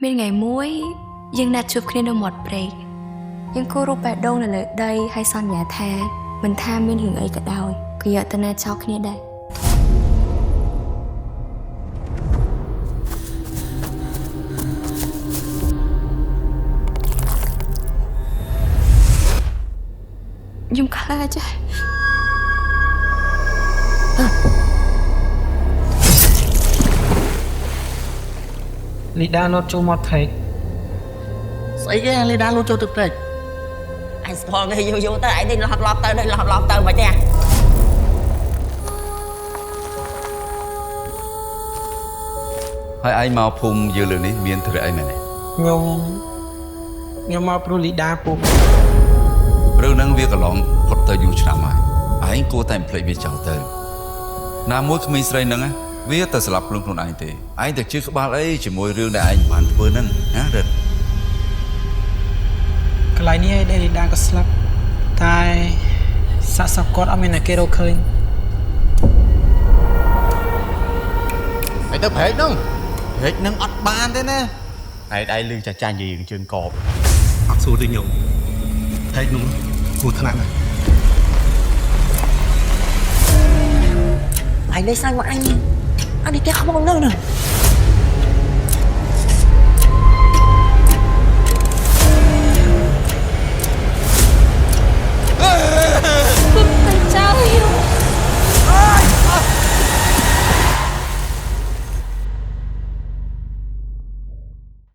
មានថ្ងៃមួយយើងណាត់ជួបគ្នានៅមាត់ព្រែកយើងគូររូបបេះដូងនៅលើដីហើយសន្យាថាមិនថាមានរឿងអីក៏ដោយក៏យកទៅណាត់ចោលគ្នាដែរខ្ញុំខ្លាចលីដាណត់ចូលមាត់ថែកស្អីគេលីដាលូតចូលទឹកព្រែកអញស្គាល់គេយូរទៅឯងនេះឡប់ទៅនេះឡប់ទៅមិនទេហើយឯងមកភូមិយើងលើនេះមានธุរៈអីមែនទេខ្ញុំមកព្រោះលីដាពុករឿងហ្នឹងវាកន្លងផុតទៅយូរឆ្នាំហើយឯងគួរតែមិនភ្លេចវាចោលទៅណាមួយក្មេងស្រីហ្នឹងវាទៅស្លាប់ខ្លួនឯងទេឯងទៅជឿក្បាលអីជាមួយរឿងដែលឯងបានធ្វើហ្នឹងណារិទ្ធកន្លែងនេះឯងលីដាក៏ស្លាប់តែសាក់សពគាត់អត់មានអ្នកគេរកឃើញឯទៅព្រែកហ្នឹងអត់បានទេណាឯងលឺចាចាញ់និយាយរឿងជើងកបអត់សួរទេញោមព្រែកនោះគួរថ្នាក់ណាស់ឯងលេងសាច់មកអញនេះខំមកនៅ